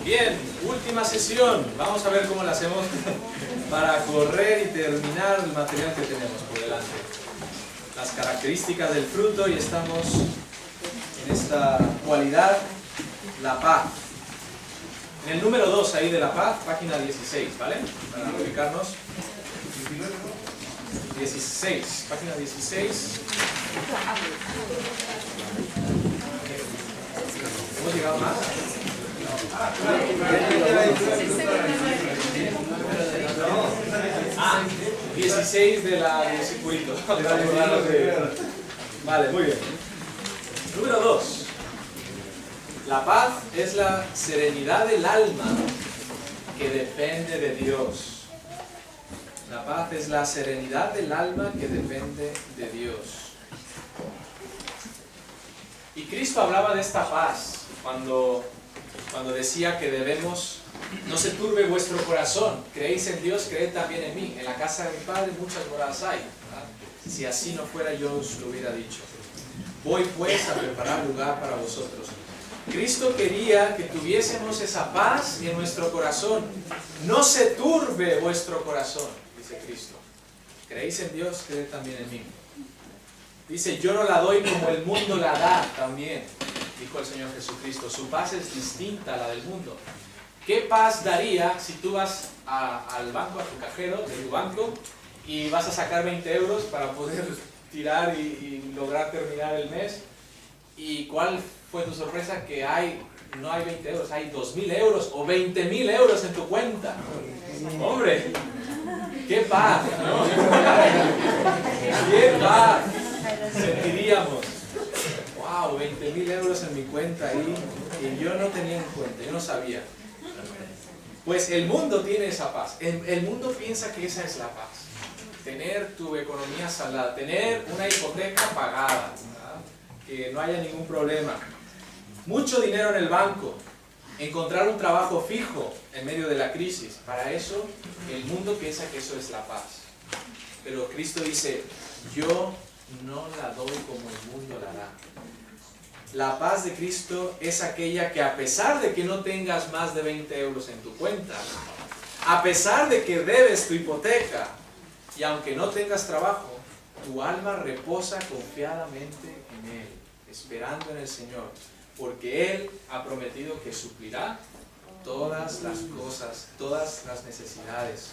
Bien, última sesión. Vamos a ver cómo la hacemos para correr y terminar el material que tenemos por delante. Las características del fruto, y estamos en esta cualidad, la paz. En el número 2 ahí de la paz, página 16, ¿vale? Para ubicarnos. 16, página 16. ¿Hemos llegado más? 16 de la circuito. Vale, muy bien. Número 2. La paz es la serenidad del alma que depende de Dios. La paz es la serenidad del alma que depende de Dios. Y Cristo hablaba de esta paz cuando decía que debemos, no se turbe vuestro corazón, creéis en Dios, creed también en mí. En la casa de mi Padre muchas moradas hay, ¿verdad? Si así no fuera, yo os lo hubiera dicho. Voy pues a preparar lugar para vosotros. Cristo quería que tuviésemos esa paz en nuestro corazón. No se turbe vuestro corazón, dice Cristo. Creéis en Dios, creed también en mí. Dice, yo no la doy como el mundo la da también, dijo el Señor Jesucristo. Su paz es distinta a la del mundo. ¿Qué paz daría si tú vas al banco, a tu cajero de tu banco, y vas a sacar 20 euros para poder tirar y lograr terminar el mes? ¿Y cuál fue tu sorpresa? Que no hay 20 euros, hay 2.000 euros o 20.000 euros en tu cuenta. ¡Hombre! ¡Qué paz! ¿No? ¡Qué paz! Sentiríamos. ¡Wow! 20.000 euros en mi cuenta ahí, y yo no tenía en cuenta, yo no sabía. Pues el mundo tiene esa paz. El mundo piensa que esa es la paz. Tener tu economía saldada, tener una hipoteca pagada, ¿verdad? Que no haya ningún problema. Mucho dinero en el banco, encontrar un trabajo fijo en medio de la crisis. Para eso, el mundo piensa que eso es la paz. Pero Cristo dice, yo no la doy como el mundo la da. La paz de Cristo es aquella que, a pesar de que no tengas más de 20 euros en tu cuenta, a pesar de que debes tu hipoteca, y aunque no tengas trabajo, tu alma reposa confiadamente en Él, esperando en el Señor, porque Él ha prometido que suplirá todas las cosas, todas las necesidades.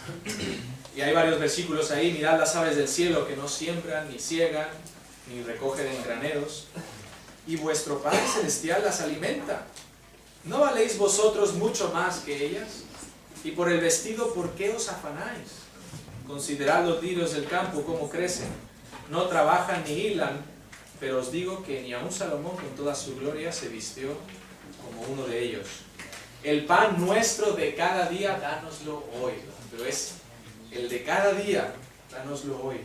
Y hay varios versículos ahí. Mirad las aves del cielo, que no siembran, ni siegan, ni recogen en graneros, y vuestro Padre Celestial las alimenta. ¿No valéis vosotros mucho más que ellas? Y por el vestido, ¿por qué os afanáis? Considerad los lirios del campo, cómo crecen. No trabajan ni hilan, pero os digo que ni aun Salomón con toda su gloria se vistió como uno de ellos. El pan nuestro de cada día, dánoslo hoy. Pero es el de cada día, dánoslo hoy.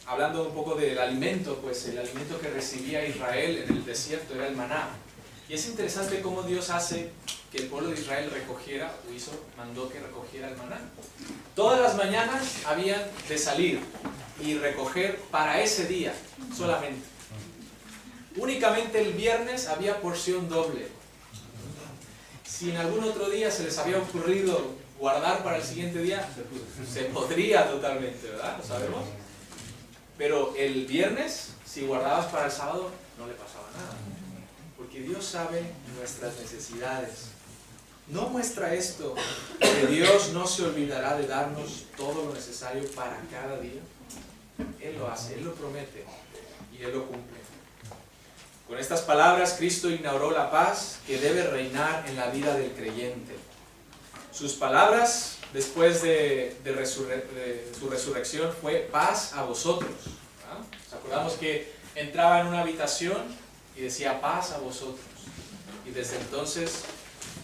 Hablando un poco del alimento, pues el alimento que recibía Israel en el desierto era el maná. Y es interesante cómo Dios hace que el pueblo de Israel recogiera, mandó que recogiera el maná. Todas las mañanas habían de salir y recoger para ese día solamente. Únicamente el viernes había porción doble. Si en algún otro día se les había ocurrido guardar para el siguiente día, se podría totalmente, ¿verdad? Lo sabemos. Pero el viernes, si guardabas para el sábado, no le pasaba nada. Porque Dios sabe nuestras necesidades. ¿No muestra esto que Dios no se olvidará de darnos todo lo necesario para cada día? Él lo hace, Él lo promete y Él lo cumple. Con estas palabras, Cristo inauguró la paz que debe reinar en la vida del creyente. Sus palabras, después de su resurrección, fue paz a vosotros. ¿Nos acordamos que entraba en una habitación y decía paz a vosotros? Y desde entonces,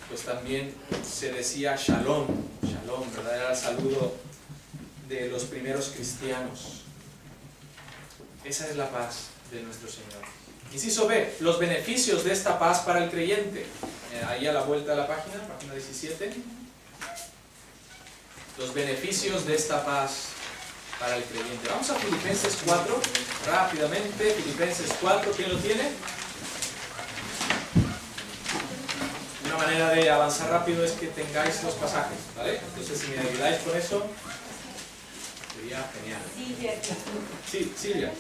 pues también se decía shalom, shalom, ¿verdad? Era el saludo de los primeros cristianos. Esa es la paz de nuestro Señor. Inciso B, los beneficios de esta paz para el creyente. Ahí a la vuelta de la página 17. Los beneficios de esta paz para el creyente. Vamos a Filipenses 4, rápidamente. Filipenses 4, ¿quién lo tiene? manera de avanzar rápido es que tengáis los pasajes, ¿vale? Entonces si me ayudáis con eso, sería genial. Sí, Silvia.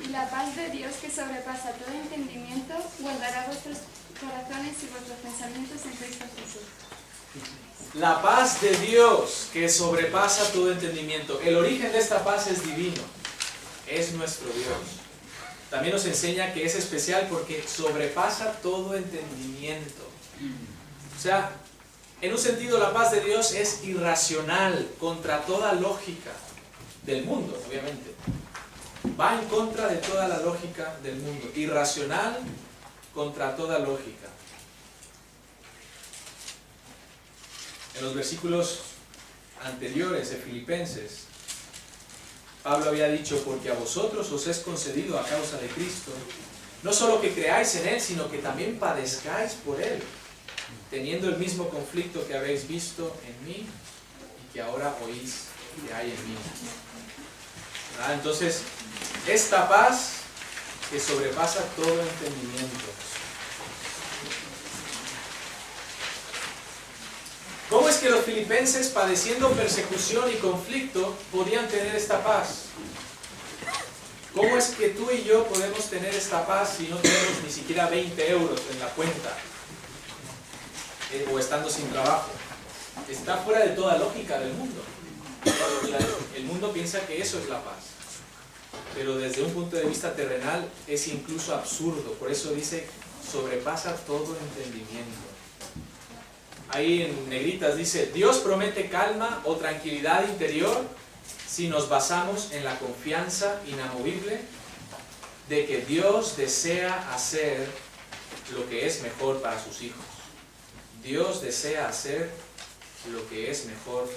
Y la paz de Dios que sobrepasa todo entendimiento guardará vuestros corazones y vuestros pensamientos en Cristo Jesús. La paz de Dios que sobrepasa todo entendimiento. El origen de esta paz es divino, es nuestro Dios. También nos enseña que es especial porque sobrepasa todo entendimiento. O sea, en un sentido la paz de Dios es irracional, contra toda lógica del mundo, obviamente. Va en contra de toda la lógica del mundo. Irracional contra toda lógica. En los versículos anteriores de Filipenses, Pablo había dicho, porque a vosotros os es concedido a causa de Cristo, no solo que creáis en Él, sino que también padezcáis por Él, teniendo el mismo conflicto que habéis visto en mí y que ahora oís que hay en mí. Entonces, esta paz que sobrepasa todo entendimiento. ¿Cómo es que los filipenses, padeciendo persecución y conflicto, podían tener esta paz? ¿Cómo es que tú y yo podemos tener esta paz si no tenemos ni siquiera 20 euros en la cuenta? O estando sin trabajo. Está fuera de toda lógica del mundo. El mundo piensa que eso es la paz. Pero desde un punto de vista terrenal es incluso absurdo. Por eso dice, sobrepasa todo entendimiento. Ahí en negritas dice, Dios promete calma o tranquilidad interior si nos basamos en la confianza inamovible de que Dios desea hacer lo que es mejor para sus hijos. Dios desea hacer lo que es mejor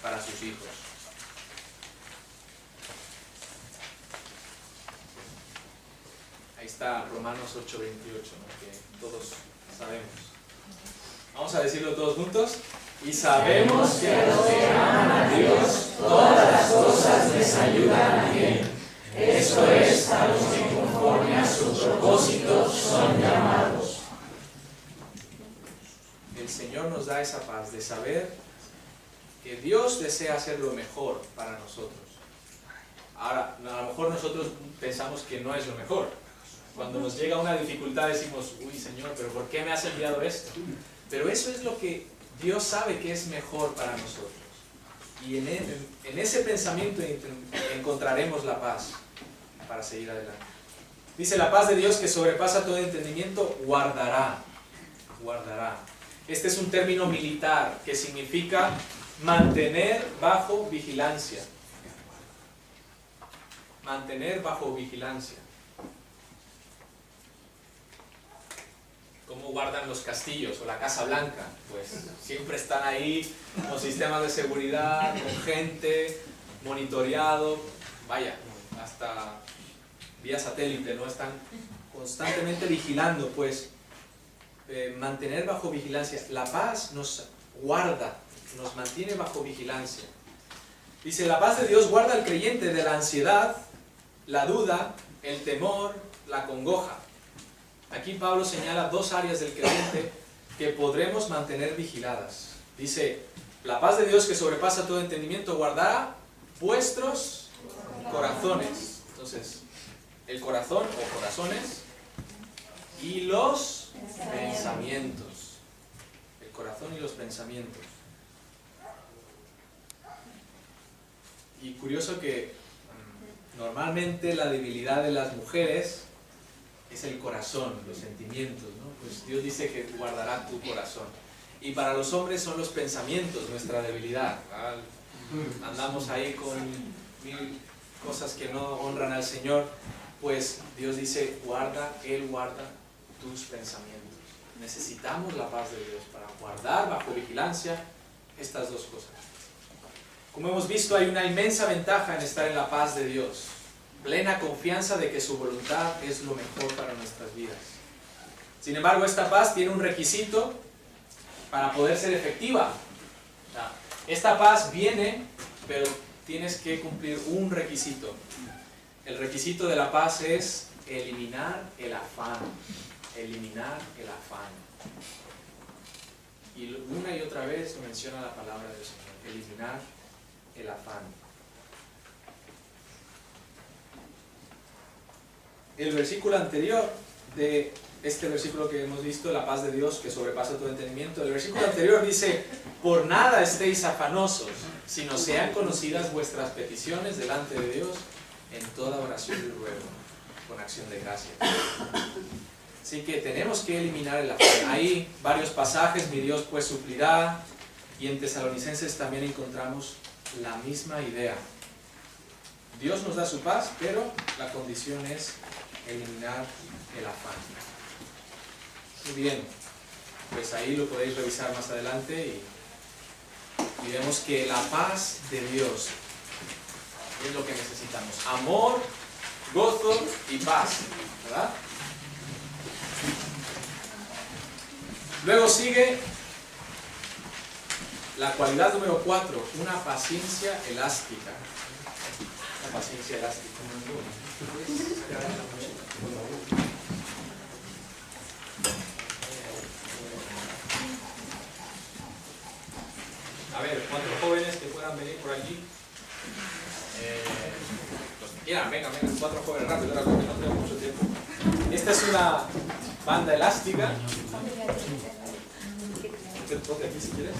para sus hijos. Ahí está Romanos 8:28, ¿no? Que todos sabemos. Vamos a decirlo todos juntos. Y sabemos que a los que aman a Dios, todas las cosas les ayudan a bien. Esto es, a los que conforme a sus propósitos son llamados. El Señor nos da esa paz de saber que Dios desea hacer lo mejor para nosotros. Ahora, a lo mejor nosotros pensamos que no es lo mejor. Cuando nos llega una dificultad decimos, uy Señor, pero ¿por qué me has enviado esto? Pero eso es lo que Dios sabe que es mejor para nosotros. Y en ese pensamiento encontraremos la paz para seguir adelante. Dice, la paz de Dios que sobrepasa todo entendimiento, guardará. Guardará. Este es un término militar que significa mantener bajo vigilancia. Mantener bajo vigilancia. ¿Cómo guardan los castillos o la Casa Blanca? Pues siempre están ahí con sistemas de seguridad, con gente, monitoreado, vaya, hasta vía satélite, ¿no? Están constantemente vigilando, pues, mantener bajo vigilancia. La paz nos guarda, nos mantiene bajo vigilancia. Dice, la paz de Dios guarda al creyente de la ansiedad, la duda, el temor, la congoja. Aquí Pablo señala dos áreas del creyente que podremos mantener vigiladas. Dice, la paz de Dios que sobrepasa todo entendimiento guardará vuestros corazones. Entonces, el corazón o corazones y los pensamientos. El corazón y los pensamientos. Y curioso que normalmente la debilidad de las mujeres es el corazón, los sentimientos, ¿no? Pues Dios dice que guardará tu corazón. Y para los hombres son los pensamientos nuestra debilidad, ¿verdad? Andamos ahí con mil cosas que no honran al Señor, pues Dios dice, Él guarda tus pensamientos. Necesitamos la paz de Dios para guardar bajo vigilancia estas dos cosas. Como hemos visto, hay una inmensa ventaja en estar en la paz de Dios. Plena confianza de que su voluntad es lo mejor para nuestras vidas. Sin embargo, esta paz tiene un requisito para poder ser efectiva. Esta paz viene, pero tienes que cumplir un requisito. El requisito de la paz es eliminar el afán. Eliminar el afán. Y una y otra vez menciona la palabra del Señor, eliminar el afán. El versículo anterior de este versículo que hemos visto, la paz de Dios que sobrepasa todo entendimiento, el versículo anterior dice: por nada estéis afanosos, sino sean conocidas vuestras peticiones delante de Dios en toda oración y ruego, con acción de gracias. Así que tenemos que eliminar el afán. Hay varios pasajes: mi Dios pues suplirá, y en Tesalonicenses también encontramos la misma idea. Dios nos da su paz, pero la condición es eliminar el afán. Muy bien, pues ahí lo podéis revisar más adelante y vemos que la paz de Dios es lo que necesitamos. Amor, gozo y paz, ¿verdad? Luego sigue la cualidad número 4, una paciencia elástica. Una paciencia elástica. A ver, 4 jóvenes que puedan venir por allí. Los que quieran, venga, 4 jóvenes rápido, que no tenemos mucho tiempo. Esta es una banda elástica. Ponte aquí si quieres.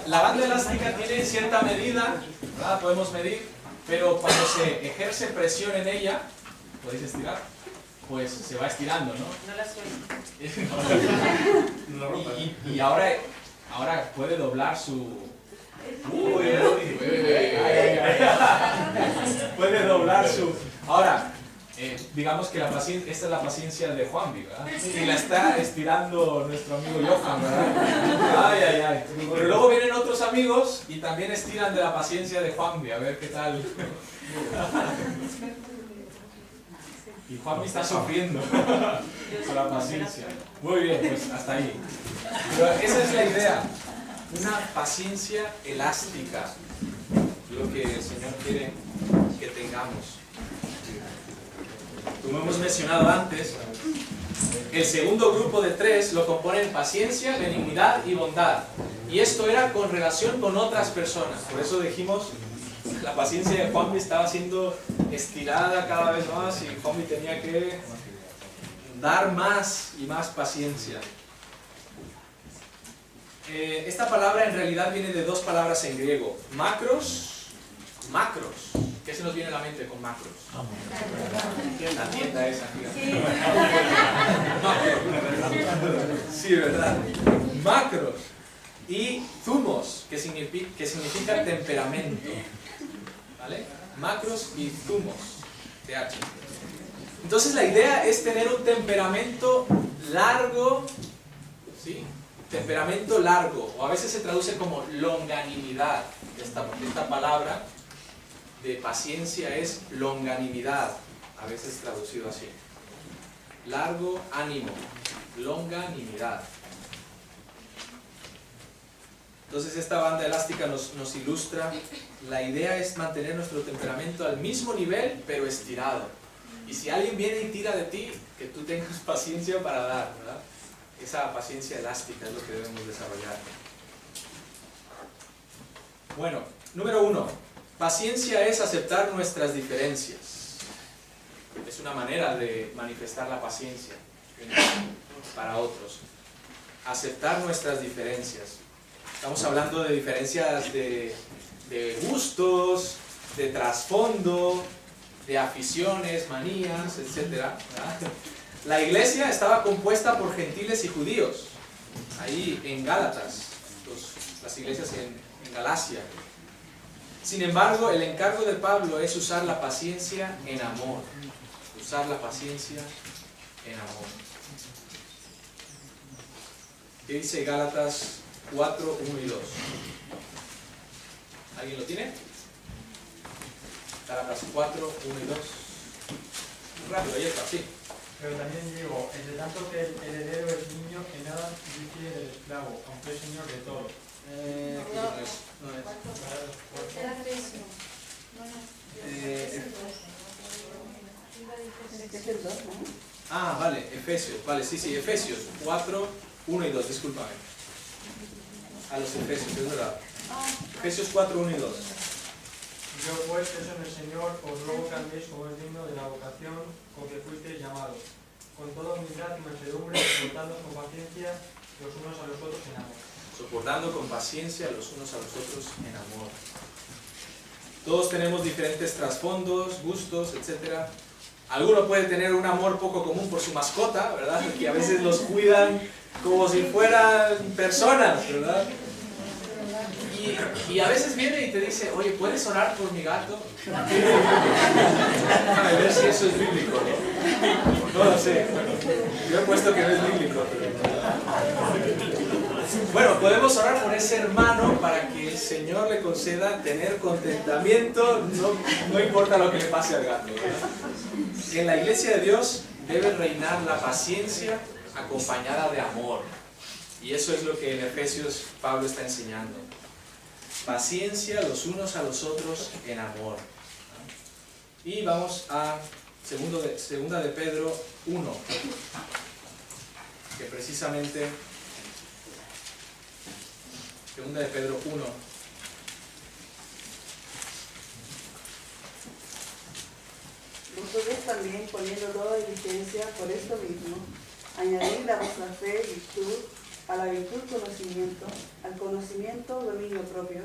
La banda elástica tiene cierta medida, ¿verdad? Podemos medir, pero cuando se ejerce presión en ella, podéis estirar, pues se va estirando, ¿no? No la suelto. Y ahora puede doblar su... Puede doblar su... Ahora, digamos que esta es la paciencia de Juanvi, ¿verdad? Y la está estirando nuestro amigo Johan, ¿verdad? Ay. Pero luego vienen otros amigos y también estiran de la paciencia de Juanvi, a ver qué tal. Y Juanvi está sufriendo con la paciencia. Muy bien, pues hasta ahí. Pero esa es la idea. Una paciencia elástica. Lo que el Señor quiere que tengamos. Como hemos mencionado antes, el segundo grupo de 3 lo componen paciencia, benignidad y bondad. Y esto era con relación con otras personas. Por eso dijimos, la paciencia de Juanmi estaba siendo estirada cada vez más y Juanmi tenía que dar más y más paciencia. Esta palabra en realidad viene de 2 palabras en griego. Macros. ¿Qué se nos viene a la mente con macros? La tienda esa, fíjate. Sí, ¿verdad? Macros. Y zumos, que significa temperamento. ¿Vale? Macros y zumos. TH. Entonces la idea es tener un temperamento largo, ¿sí? Temperamento largo, o a veces se traduce como longanimidad. Esta palabra de paciencia es longanimidad, a veces traducido así. Largo ánimo, longanimidad. Entonces esta banda elástica nos ilustra. La idea es mantener nuestro temperamento al mismo nivel, pero estirado. Y si alguien viene y tira de ti, que tú tengas paciencia para dar, ¿verdad? Esa paciencia elástica es lo que debemos desarrollar. Bueno, número 1. Paciencia es aceptar nuestras diferencias. Es una manera de manifestar la paciencia para otros. Aceptar nuestras diferencias. Estamos hablando de diferencias de gustos, de trasfondo, de aficiones, manías, etc. ¿verdad? La iglesia estaba compuesta por gentiles y judíos. Ahí en Gálatas, las iglesias en Galacia. Sin embargo, el encargo de Pablo es usar la paciencia en amor. Usar la paciencia en amor. ¿Qué dice Gálatas 4, 1 y 2? ¿Alguien lo tiene? Gálatas 4, 1 y 2. Rápido, ya está, sí. Pero también digo, entre tanto que el heredero es niño, que nada difiere del esclavo, aunque es señor de todo. No es. Vale, Efesios. Vale, sí, Efesios 4, 1 y 2, discúlpame. A los Efesios, es verdad. Efesios 4, 1 y 2. Yo pues, eso en el Señor, os ruego que andéis como es digno de la vocación con que fuisteis llamados, con toda humildad y mansedumbre, soportando con paciencia los unos a los otros en amor. Soportando con paciencia los unos a los otros en amor. Todos tenemos diferentes trasfondos, gustos, etc. Alguno puede tener un amor poco común por su mascota, ¿verdad? Que a veces los cuidan como si fueran personas, ¿verdad? Y a veces viene y te dice, oye, ¿puedes orar por mi gato? A ver si eso es bíblico, ¿no? No lo sé. Yo he puesto que no es bíblico. Bueno, podemos orar por ese hermano para que el Señor le conceda tener contentamiento, no importa lo que le pase al gato, ¿verdad? En la iglesia de Dios debe reinar la paciencia acompañada de amor. Y eso es lo que en Efesios Pablo está enseñando. Paciencia los unos a los otros en amor. Y vamos a segunda de Pedro 1, que precisamente, segunda de Pedro 1, vosotros también, poniendo toda diligencia por esto mismo, añadid a vuestra fe virtud, a la virtud conocimiento, al conocimiento dominio propio,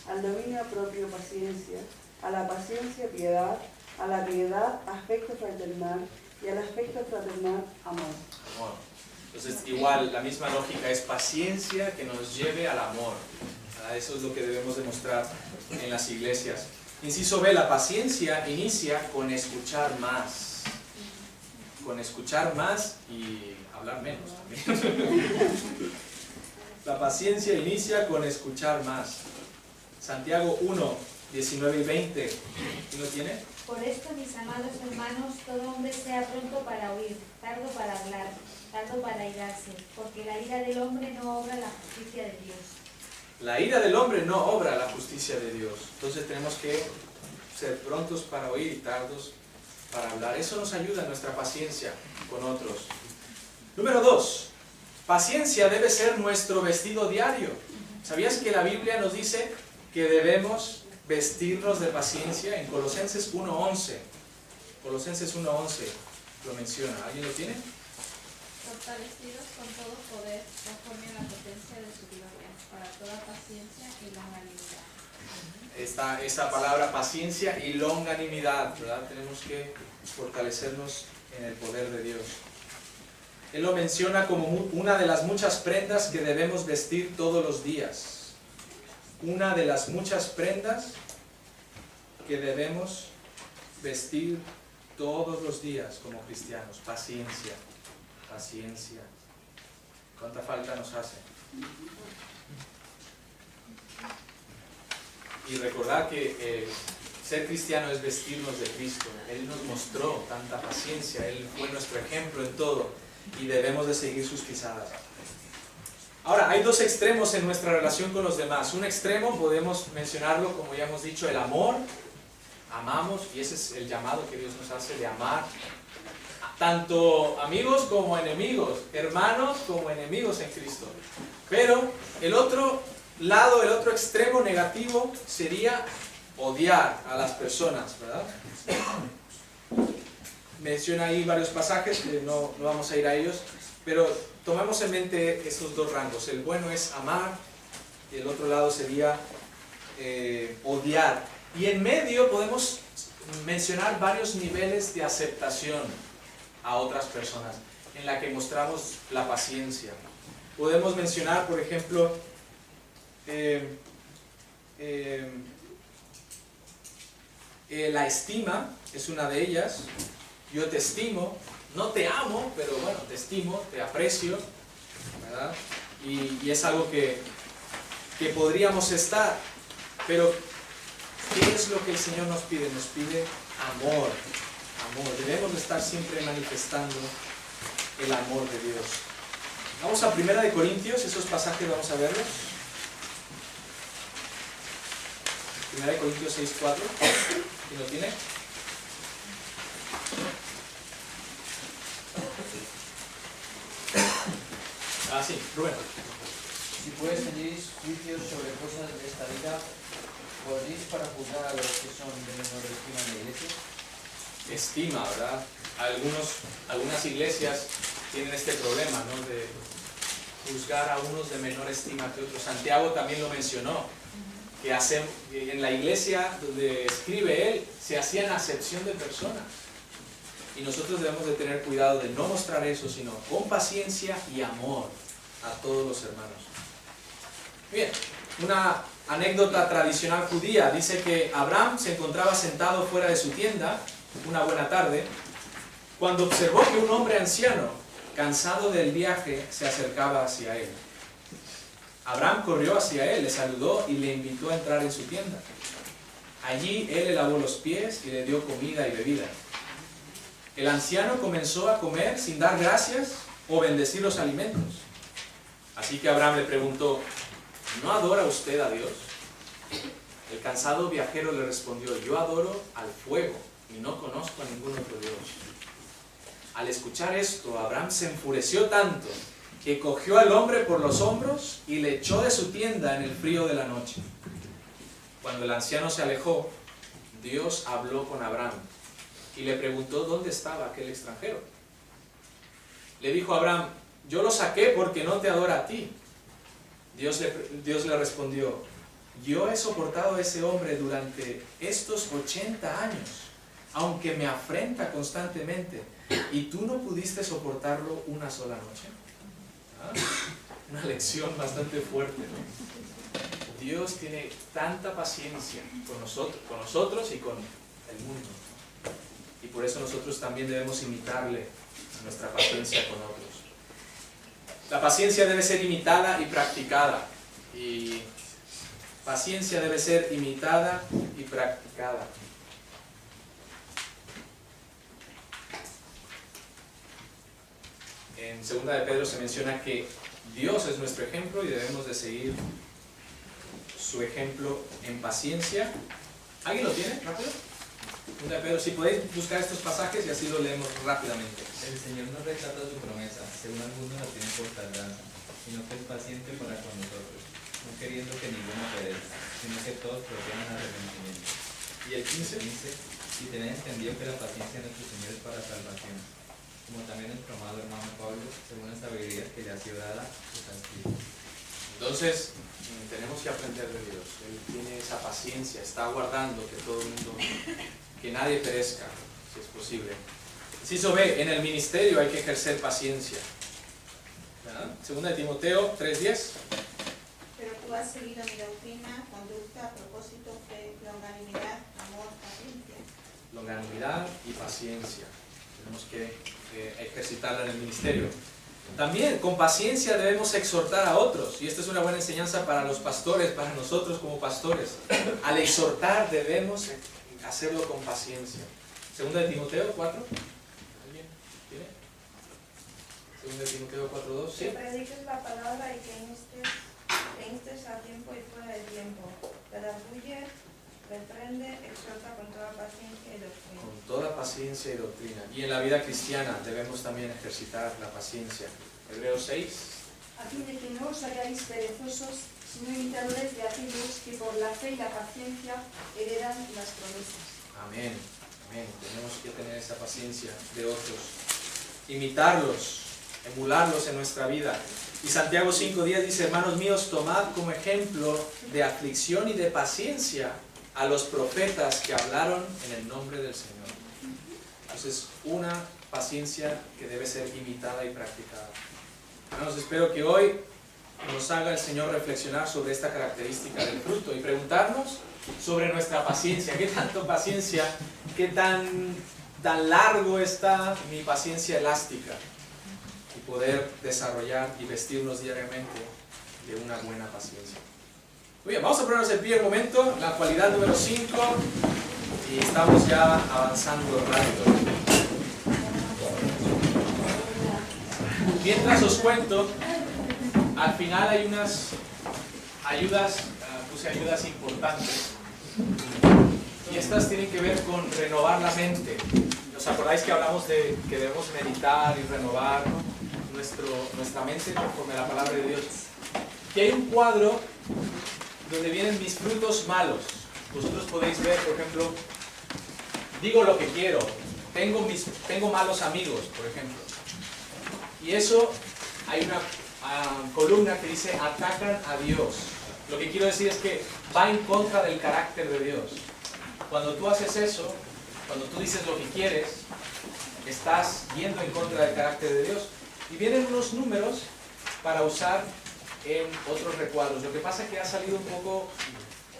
al dominio propio paciencia, a la paciencia piedad, a la piedad afecto fraternal y al afecto fraternal amor. Amor. Entonces igual la misma lógica es paciencia que nos lleve al amor. Eso es lo que debemos demostrar en las iglesias. Inciso B, la paciencia inicia con escuchar más. Con escuchar más y hablar menos también. La paciencia inicia con escuchar más. Santiago 1, 19 y 20. ¿Quién lo tiene? Por esto, mis amados hermanos, todo hombre sea pronto para oír, tardo para hablar, tardo para irarse, porque la ira del hombre no obra la justicia de Dios. La ira del hombre no obra la justicia de Dios. Entonces tenemos que ser prontos para oír y tardos para hablar. Eso nos ayuda en nuestra paciencia con otros. Número 2. Paciencia debe ser nuestro vestido diario. ¿Sabías que la Biblia nos dice que debemos vestirnos de paciencia? En Colosenses 1:11. Colosenses 1:11 lo menciona. ¿Alguien lo tiene? Fortalecidos con todo poder, conforme a la potencia de su gloria, para toda paciencia y longanimidad. Esta palabra paciencia y longanimidad, ¿verdad? Tenemos que fortalecernos en el poder de Dios. Él lo menciona como una de las muchas prendas que debemos vestir todos los días. Una de las muchas prendas que debemos vestir todos los días como cristianos. Paciencia, paciencia. ¿Cuánta falta nos hace? Y recordar que ser cristiano es vestirnos de Cristo. Él nos mostró tanta paciencia, Él fue nuestro ejemplo en todo y debemos de seguir sus pisadas. Ahora, hay dos extremos en nuestra relación con los demás. Un extremo podemos mencionarlo, como ya hemos dicho, el amor. Amamos, y ese es el llamado que Dios nos hace de amar. Tanto amigos como enemigos, hermanos como enemigos en Cristo. Pero el otro lado, el otro extremo negativo sería odiar a las personas, ¿verdad? Menciona ahí varios pasajes, que no vamos a ir a ellos, pero tomemos en mente estos dos rangos. El bueno es amar y el otro lado sería odiar. Y en medio podemos mencionar varios niveles de aceptación a otras personas, en la que mostramos la paciencia. Podemos mencionar, por ejemplo, la estima es una de ellas. Yo te estimo, no te amo, pero bueno, te estimo, te aprecio, ¿verdad? Y es algo que podríamos estar, pero ¿qué es lo que el Señor nos pide? Nos pide amor, amor. Debemos de estar siempre manifestando el amor de Dios. Vamos a 1 de Corintios, esos pasajes vamos a verlos. 1 de Corintios 6:4, ¿quién lo tiene? Ah, sí, Rubén. Si pues tenéis juicios sobre cosas de esta vida, ¿podéis para juzgar a los que son de menor estima en la iglesia? Estima, ¿verdad? Algunas iglesias tienen este problema, ¿no? De juzgar a unos de menor estima que otros. Santiago también lo mencionó, que en la iglesia donde escribe él, se hacían acepción de personas. Y nosotros debemos de tener cuidado de no mostrar eso, sino con paciencia y amor a todos los hermanos. Bien, una anécdota tradicional judía dice que Abraham se encontraba sentado fuera de su tienda una buena tarde, cuando observó que un hombre anciano, cansado del viaje, se acercaba hacia él. Abraham corrió hacia él, le saludó y le invitó a entrar en su tienda. Allí él le lavó los pies y le dio comida y bebida. El anciano comenzó a comer sin dar gracias o bendecir los alimentos. Así que Abraham le preguntó: ¿no adora usted a Dios? El cansado viajero le respondió: yo adoro al fuego y no conozco a ningún otro Dios. Al escuchar esto, Abraham se enfureció tanto que cogió al hombre por los hombros y le echó de su tienda en el frío de la noche. Cuando el anciano se alejó, Dios habló con Abraham y le preguntó dónde estaba aquel extranjero. Le dijo a Abraham: yo lo saqué porque no te adora a ti. Dios le respondió: yo he soportado a ese hombre durante estos 80 años, aunque me afrenta constantemente, y tú no pudiste soportarlo una sola noche. ¿Ah? Una lección bastante fuerte, ¿no? Dios tiene tanta paciencia con nosotros y con el mundo. Y por eso nosotros también debemos imitarle nuestra paciencia con otros. La paciencia debe ser imitada y practicada. Y paciencia debe ser imitada y practicada. En 2 de Pedro se menciona que Dios es nuestro ejemplo y debemos de seguir su ejemplo en paciencia. ¿Alguien lo tiene? ¿Rápido? 2 de Pedro, si podéis buscar estos pasajes y así lo leemos rápidamente. El Señor no retrata su promesa, según algunos la tienen por tardanza, sino que es paciente para con nosotros, no queriendo que ninguno perezca, sino que todos procedan al arrepentimiento. ¿Y el 15? Y tenéis entendido que la paciencia de nuestro Señor es para salvación, como también nuestro amado hermano Pablo, según la sabiduría que le ha sido dada, está escrito. Entonces, tenemos que aprender de Dios. Él tiene esa paciencia, está aguardando que todo el mundo, que nadie perezca, si es posible. Inciso B, en el ministerio hay que ejercer paciencia. ¿Verdad? 2 de Timoteo 3:10. Pero tú has seguido mi doctrina, conducta, propósito, fe, longanimidad, amor, paciencia. Longanimidad y paciencia. Tenemos que ejercitarla en el ministerio. También con paciencia debemos exhortar a otros, y esta es una buena enseñanza para los pastores, para nosotros como pastores. Al exhortar debemos hacerlo con paciencia. 2 de Timoteo 4. ¿Alguien tiene? 2 de Timoteo 4:2. Que prediques la palabra y que instes a tiempo y fuera de tiempo. Redarguye, reprende, exhorta con toda paciencia y doctrina. Con toda paciencia y doctrina. Y en la vida cristiana debemos también ejercitar la paciencia. Hebreos 6. A fin de que no os hagáis perezosos, sino imitadores de aquellos que por la fe y la paciencia heredan las promesas. Amén. Amén. Tenemos que tener esa paciencia de otros. Imitarlos, emularlos en nuestra vida. Y Santiago 5:10 dice: hermanos míos, tomad como ejemplo de aflicción y de paciencia a los profetas que hablaron en el nombre del Señor. Entonces, una paciencia que debe ser imitada y practicada. Hermanos, espero que hoy nos haga el Señor reflexionar sobre esta característica del fruto y preguntarnos sobre nuestra paciencia. ¿Qué tanto paciencia? ¿Qué tan largo está mi paciencia elástica? Y poder desarrollar y vestirnos diariamente de una buena paciencia. Muy bien, vamos a ponernos en pie un momento, la cualidad número 5, y estamos ya avanzando rápido. Mientras os cuento, al final hay unas ayudas, puse ayudas importantes, y estas tienen que ver con renovar la mente. ¿Os acordáis que hablamos de que debemos meditar y renovar nuestra mente conforme a la palabra de Dios. Aquí hay un cuadro donde vienen mis frutos malos. Vosotros podéis ver, por ejemplo, digo lo que quiero, tengo malos amigos, por ejemplo. Y eso, hay una columna que dice atacan a Dios. Lo que quiero decir es que va en contra del carácter de Dios. Cuando tú haces eso, cuando tú dices lo que quieres, estás yendo en contra del carácter de Dios. Y vienen unos números para usar en otros recuadros. Lo que pasa es que ha salido un poco,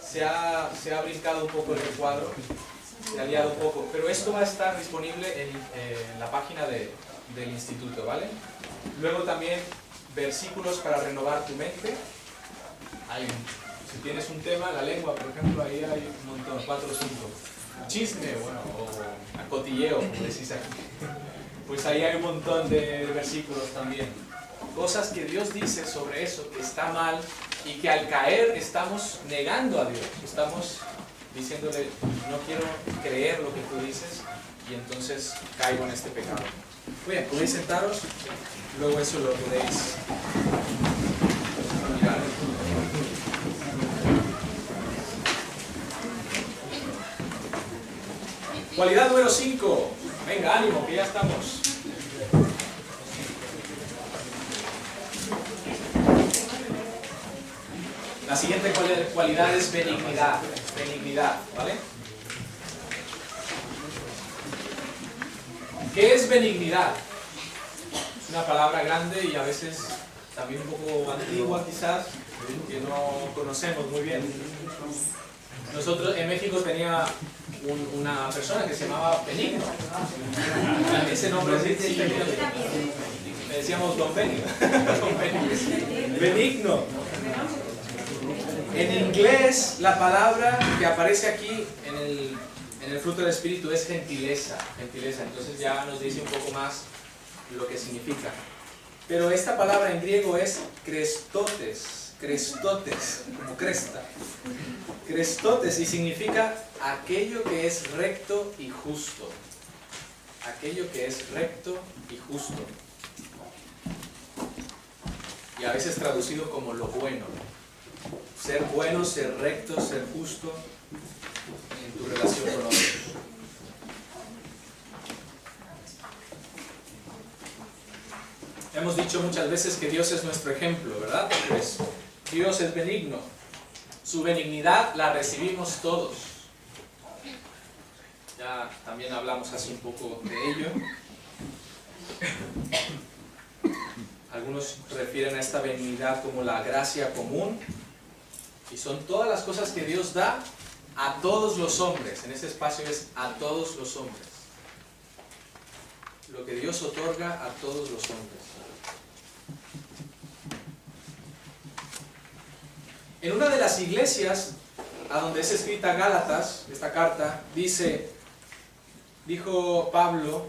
se ha brincado un poco el recuadro, se ha liado un poco. Pero esto va a estar disponible en la página del instituto, ¿vale? Luego también versículos para renovar tu mente. Si tienes un tema, la lengua, por ejemplo, ahí hay un montón, 4 o 5. Chisme, bueno, o acotilleo, como decís aquí. Pues ahí hay un montón de versículos también. Cosas que Dios dice sobre eso, que está mal, y que al caer estamos negando a Dios. Estamos diciéndole, no quiero creer lo que tú dices, y entonces caigo en este pecado. Muy bien, podéis sentaros, luego eso lo podéis mirar. Cualidad número 5. Venga, ánimo, que ya estamos. La siguiente cualidad es benignidad. Benignidad, ¿vale? ¿Qué es benignidad? Es una palabra grande y a veces también un poco antigua quizás, que no conocemos muy bien. Nosotros en México tenía una persona que se llamaba Benigno. Ese nombre sí, le decíamos Don Benigno. Benigno. En inglés la palabra que aparece aquí en el fruto del Espíritu es gentileza. Gentileza. Entonces ya nos dice un poco más lo que significa. Pero esta palabra en griego es crestotes. Crestotes, como cresta. Crestotes, y significa aquello que es recto y justo. Aquello que es recto y justo. Y a veces traducido como lo bueno. Ser bueno, ser recto, ser justo en tu relación con otros. Hemos dicho muchas veces que Dios es nuestro ejemplo, ¿verdad? Pues Dios es benigno. Su benignidad la recibimos todos. Ya también hablamos así un poco de ello. Algunos refieren a esta benignidad como la gracia común. Y son todas las cosas que Dios da a todos los hombres. En ese espacio es a todos los hombres. Lo que Dios otorga a todos los hombres. En una de las iglesias a donde es escrita Gálatas, esta carta, dijo Pablo: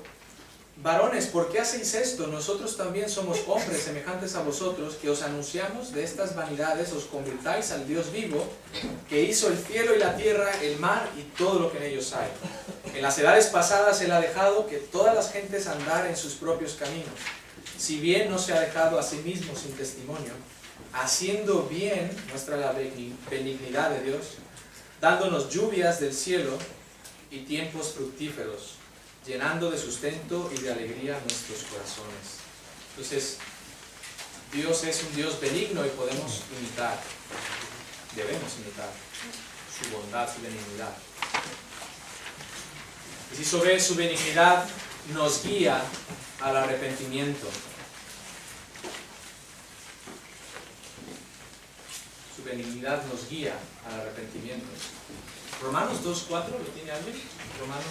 varones, ¿por qué hacéis esto? Nosotros también somos hombres semejantes a vosotros, que os anunciamos de estas vanidades, os convirtáis al Dios vivo, que hizo el cielo y la tierra, el mar y todo lo que en ellos hay. En las edades pasadas Él ha dejado que todas las gentes andar en sus propios caminos, si bien no se ha dejado a sí mismo sin testimonio, haciendo bien nuestra la benignidad de Dios, dándonos lluvias del cielo y tiempos fructíferos, llenando de sustento y de alegría nuestros corazones. Entonces, Dios es un Dios benigno y podemos imitar, debemos imitar su bondad, su benignidad. Y si sobre su benignidad nos guía al arrepentimiento. Su benignidad nos guía al arrepentimiento. Romanos 2.4, ¿lo tiene alguien? Romanos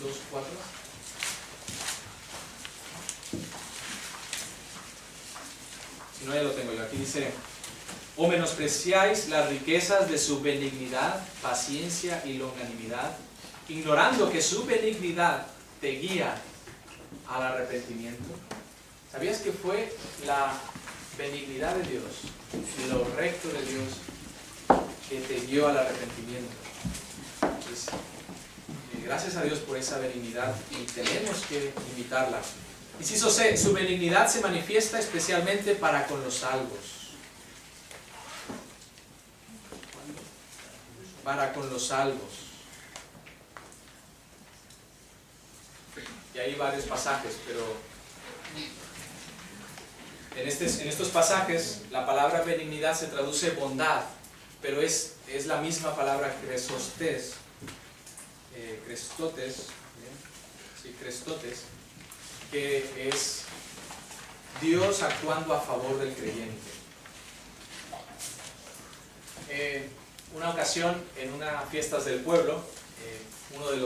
2.4. Si no, ya lo tengo yo. Aquí dice: o menospreciáis las riquezas de su benignidad, paciencia y longanimidad, ignorando que su benignidad te guía al arrepentimiento. ¿Sabías que fue la benignidad de Dios, lo recto de Dios, que te guió al arrepentimiento? Entonces, gracias a Dios por esa benignidad, y tenemos que imitarla Inciso C, su benignidad se manifiesta especialmente para con los salvos. Para con los salvos. Y hay varios pasajes, pero en estos pasajes la palabra benignidad se traduce bondad, pero es la misma palabra crestotes, que es Dios actuando a favor del creyente. Una ocasión, en unas fiestas del pueblo, uno de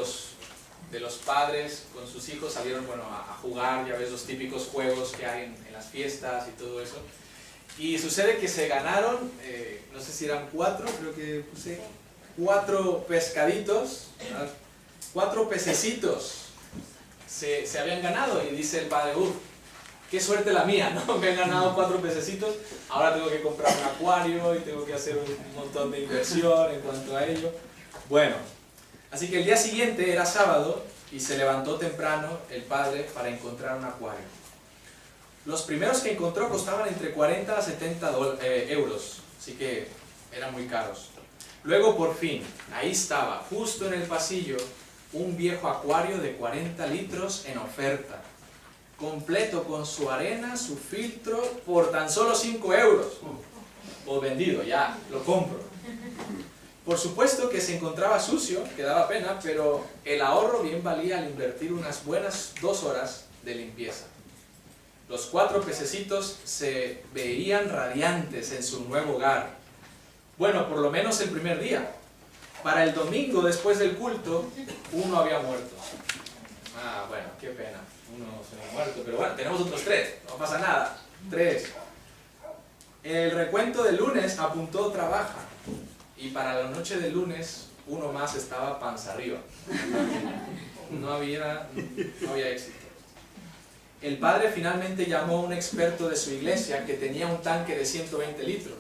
los padres con sus hijos salieron a jugar, ya ves los típicos juegos que hay en las fiestas y todo eso. Y sucede que se ganaron, no sé si eran 4, creo que puse 4 pescaditos, ¿verdad? 4 pececitos se habían ganado, y dice el padre, qué suerte la mía, ¿no? Me han ganado 4 pececitos, ahora tengo que comprar un acuario y tengo que hacer un montón de inversión en cuanto a ello. Bueno, así que el día siguiente era sábado y se levantó temprano el padre para encontrar un acuario. Los primeros que encontró costaban entre 40 a 70 euros, así que eran muy caros. Luego por fin, ahí estaba, justo en el pasillo, un viejo acuario de 40 litros en oferta, completo con su arena, su filtro, por tan solo 5 euros. Pues vendido, ya, lo compro. Por supuesto que se encontraba sucio, que daba pena, pero el ahorro bien valía al invertir unas buenas 2 horas de limpieza. Los 4 pececitos se veían radiantes en su nuevo hogar. Bueno, por lo menos el primer día. Para el domingo, después del culto, uno había muerto. Ah, bueno, qué pena. Uno se había muerto, pero bueno, tenemos otros 3. No pasa nada. 3. El recuento del lunes apuntó otra baja. Y para la noche del lunes, uno más estaba panza arriba. No había éxito. El padre finalmente llamó a un experto de su iglesia que tenía un tanque de 120 litros.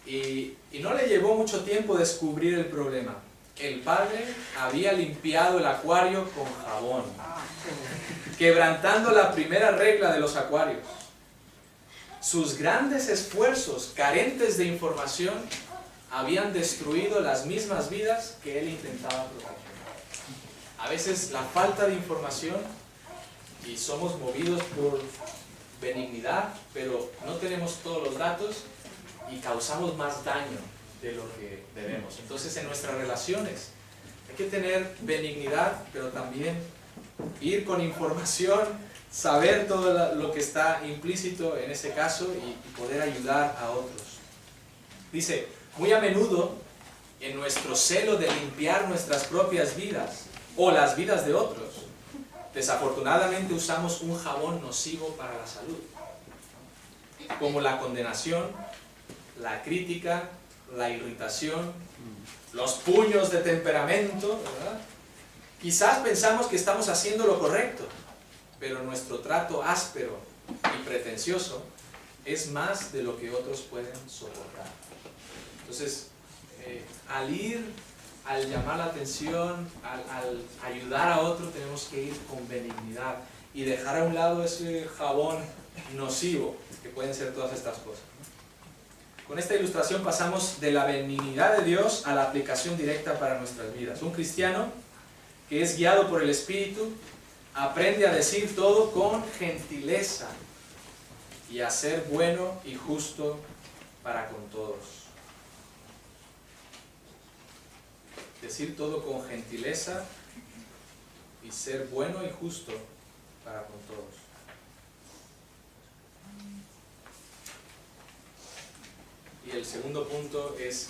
Y no le llevó mucho tiempo descubrir el problema. El padre había limpiado el acuario con jabón, quebrantando la primera regla de los acuarios. Sus grandes esfuerzos, carentes de información, habían destruido las mismas vidas que él intentaba proteger. A veces la falta de información, y somos movidos por benignidad, pero no tenemos todos los datos y causamos más daño de lo que debemos. Entonces en nuestras relaciones hay que tener benignidad, pero también ir con información, saber todo lo que está implícito en ese caso y poder ayudar a otros. Dice, muy a menudo en nuestro celo de limpiar nuestras propias vidas o las vidas de otros, desafortunadamente usamos un jabón nocivo para la salud, como la condenación, la crítica, la irritación, los puños de temperamento, ¿verdad? Quizás pensamos que estamos haciendo lo correcto, pero nuestro trato áspero y pretencioso es más de lo que otros pueden soportar. Entonces, al llamar la atención, al ayudar a otro, tenemos que ir con benignidad y dejar a un lado ese jabón nocivo, que pueden ser todas estas cosas. Con esta ilustración pasamos de la benignidad de Dios a la aplicación directa para nuestras vidas. Un cristiano que es guiado por el Espíritu aprende a decir todo con gentileza y a ser bueno y justo para con todos. Decir todo con gentileza y ser bueno y justo para con todos. Y el segundo punto es,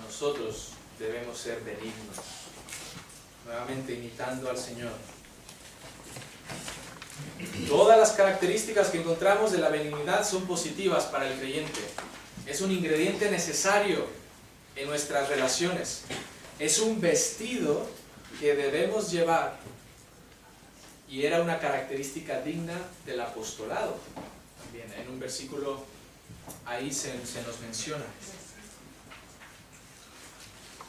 nosotros debemos ser benignos, nuevamente imitando al Señor. Todas las características que encontramos de la benignidad son positivas para el creyente. Es un ingrediente necesario en nuestras relaciones. Es un vestido que debemos llevar y era una característica digna del apostolado. También en un versículo ahí se nos menciona.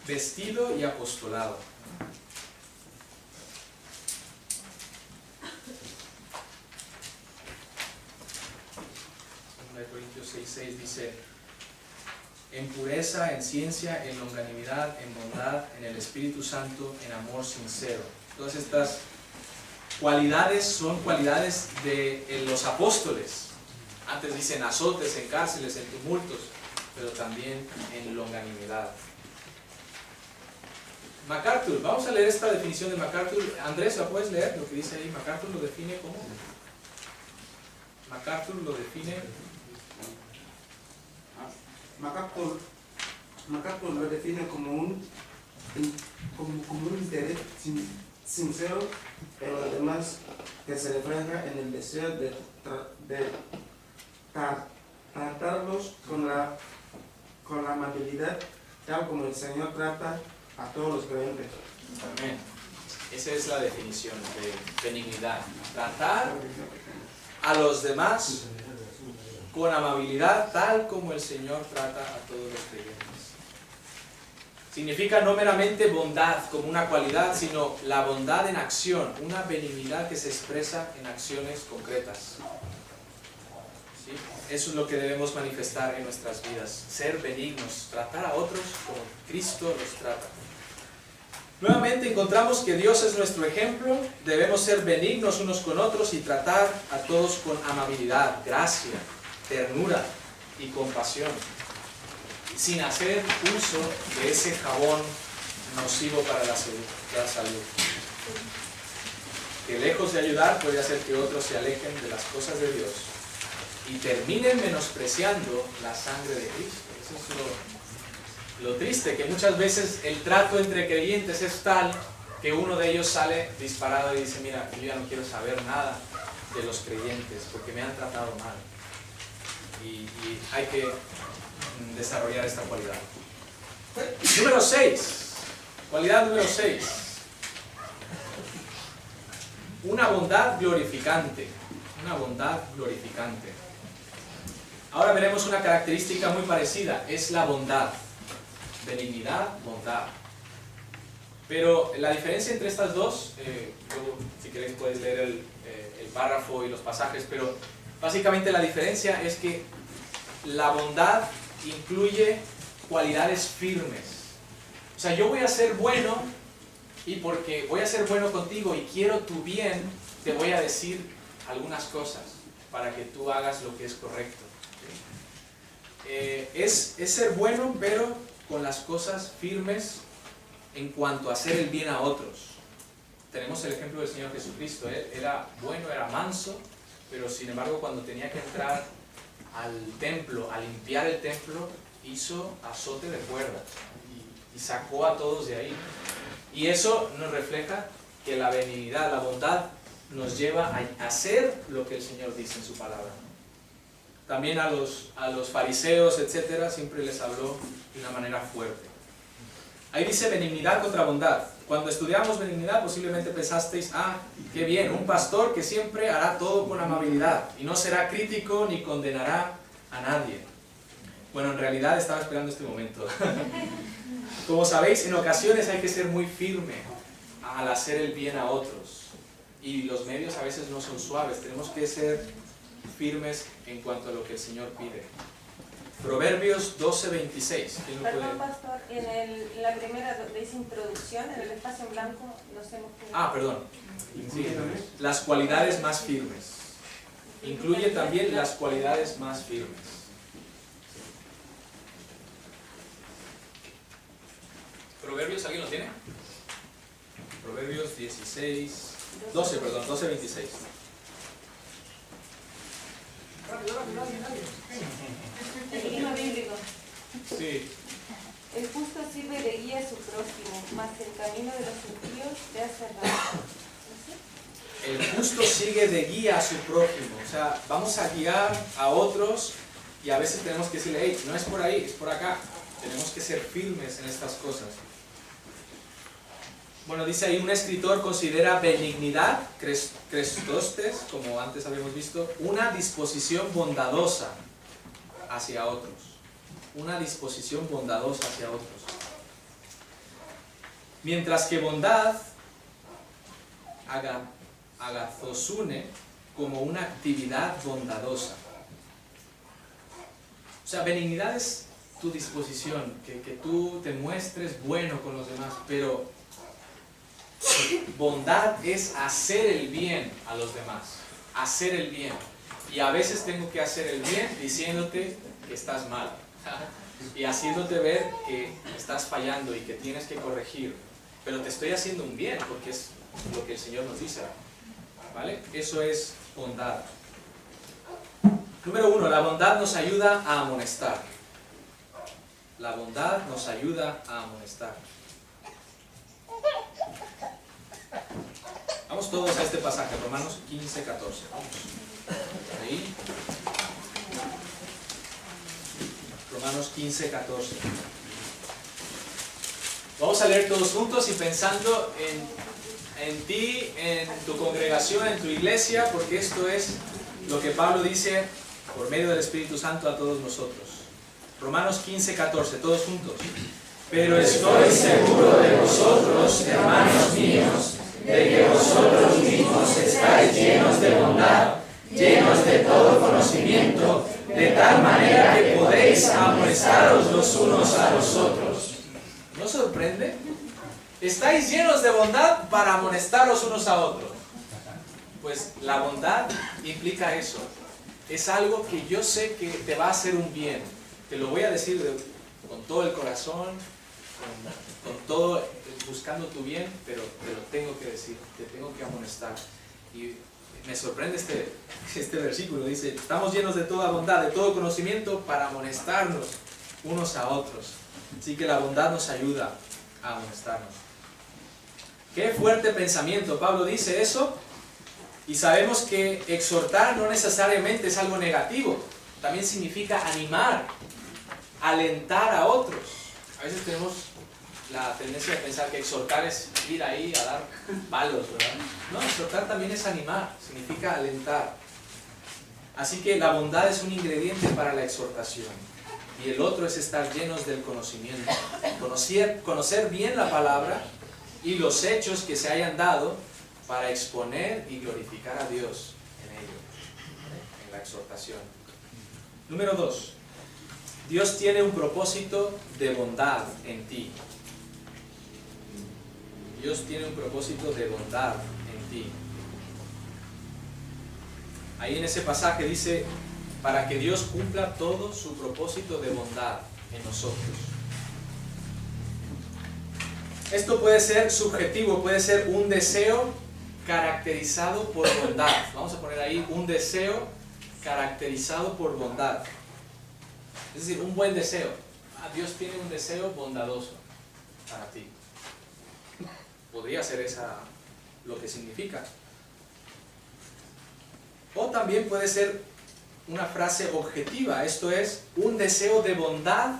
Vestido y apostolado. Corintios 6:6 dice, en pureza, en ciencia, en longanimidad, en bondad, en el Espíritu Santo, en amor sincero. Todas estas cualidades son cualidades de los apóstoles. Antes dicen azotes, en cárceles, en tumultos, pero también en longanimidad. MacArthur, vamos a leer esta definición de MacArthur. Andrés, ¿la puedes leer? Lo que dice ahí, MacArthur lo define como... MacArthur lo define... MacArthur lo define como un interés sincero, pero además que se refleja en el deseo de tratarlos con la amabilidad, tal como el Señor trata a todos los creyentes. Amén. Esa es la definición de benignidad. Tratar a los demás con amabilidad, tal como el Señor trata a todos los creyentes. Significa no meramente bondad como una cualidad, sino la bondad en acción, una benignidad que se expresa en acciones concretas. ¿Sí? Eso es lo que debemos manifestar en nuestras vidas, ser benignos, tratar a otros como Cristo los trata. Nuevamente encontramos que Dios es nuestro ejemplo, debemos ser benignos unos con otros y tratar a todos con amabilidad, gracia, ternura y compasión, sin hacer uso de ese jabón nocivo para la salud, que lejos de ayudar puede hacer que otros se alejen de las cosas de Dios y terminen menospreciando la sangre de Cristo. Eso es lo triste, que muchas veces el trato entre creyentes es tal que uno de ellos sale disparado y dice, mira, yo ya no quiero saber nada de los creyentes porque me han tratado mal. Y hay que desarrollar esta cualidad. Número 6. Cualidad número 6. Una bondad glorificante. Una bondad glorificante. Ahora veremos una característica muy parecida. Es la bondad. Benignidad, bondad. Pero la diferencia entre estas dos, si queréis puedes leer el párrafo y los pasajes, pero básicamente la diferencia es que la bondad incluye cualidades firmes. O sea, yo voy a ser bueno y porque voy a ser bueno contigo y quiero tu bien, te voy a decir algunas cosas para que tú hagas lo que es correcto. Es ser bueno, pero con las cosas firmes en cuanto a hacer el bien a otros. Tenemos el ejemplo del Señor Jesucristo. Él era bueno, era manso, pero sin embargo cuando tenía que entrar al templo, a limpiar el templo, hizo azote de cuerda y sacó a todos de ahí. Y eso nos refleja que la benignidad, la bondad nos lleva a hacer lo que el Señor dice en su palabra. También a los fariseos, etcétera, siempre les habló de una manera fuerte. Ahí dice benignidad contra bondad. Cuando estudiamos benignidad posiblemente pensasteis, qué bien, un pastor que siempre hará todo con amabilidad y no será crítico ni condenará a nadie. Bueno, en realidad estaba esperando este momento. Como sabéis, en ocasiones hay que ser muy firme al hacer el bien a otros. Y los medios a veces no son suaves, tenemos que ser firmes en cuanto a lo que el Señor pide. Proverbios 12:26. Perdón, pastor, en la primera de esa introducción, en el espacio en blanco, nos hemos quedado. Perdón. Sí, las cualidades más firmes. Incluye también las cualidades más firmes. Proverbios, ¿alguien lo tiene? Proverbios 12:26. El himno bíblico. Sí. El justo sirve de guía a su prójimo, mas el camino de los impíos le hace daño. El justo sigue de guía a su prójimo. O sea, vamos a guiar a otros y a veces tenemos que decirle, hey, no es por ahí, es por acá. Tenemos que ser firmes en estas cosas. Bueno, dice ahí, un escritor considera benignidad, chrestostes, como antes habíamos visto, una disposición bondadosa hacia otros. Una disposición bondadosa hacia otros. Mientras que bondad, agazosune, como una actividad bondadosa. sea, benignidad es tu disposición, que tú te muestres bueno con los demás, pero bondad es hacer el bien a los demás, hacer el bien. Y a veces tengo que hacer el bien diciéndote que estás mal y haciéndote ver que estás fallando y que tienes que corregir, pero te estoy haciendo un bien porque es lo que el Señor nos dice, ¿vale? Eso es bondad. Número 1, la bondad nos ayuda a amonestar. La bondad nos ayuda a amonestar. Vamos todos a este pasaje, Romanos 15, 14. Vamos. Ahí. Romanos 15, 14. Vamos a leer todos juntos y pensando en ti, en tu congregación, en tu iglesia, porque esto es lo que Pablo dice por medio del Espíritu Santo a todos nosotros. Romanos 15, 14, todos juntos. Pero estoy seguro de vosotros, hermanos míos, de que vosotros mismos estáis llenos de bondad, llenos de todo conocimiento, de tal manera que podéis amonestaros los unos a los otros. ¿No sorprende? Estáis llenos de bondad para amonestaros unos a otros. Pues la bondad implica eso. Es algo que yo sé que te va a hacer un bien. Te lo voy a decir con todo el corazón, con todo, buscando tu bien, pero te lo tengo que decir, te tengo que amonestar. Y me sorprende este versículo, dice, estamos llenos de toda bondad, de todo conocimiento para amonestarnos unos a otros. Así que la bondad nos ayuda a amonestarnos. Qué fuerte pensamiento, Pablo dice eso, y sabemos que exhortar no necesariamente es algo negativo, también significa animar, alentar a otros. A veces tenemos la tendencia de pensar que exhortar es ir ahí a dar palos, ¿verdad? No, exhortar también es animar, significa alentar. Así que la bondad es un ingrediente para la exhortación. Y el otro es estar llenos del conocimiento. Conocer bien la palabra y los hechos que se hayan dado para exponer y glorificar a Dios en ello, en la exhortación. Número 2. Dios tiene un propósito de bondad en ti. Dios tiene un propósito de bondad en ti. Ahí en ese pasaje dice, para que Dios cumpla todo su propósito de bondad en nosotros. Esto puede ser subjetivo, puede ser un deseo caracterizado por bondad. Vamos a poner ahí un deseo caracterizado por bondad. Es decir, un buen deseo. Dios tiene un deseo bondadoso para ti. Podría ser esa lo que significa. O también puede ser una frase objetiva, esto es, un deseo de bondad,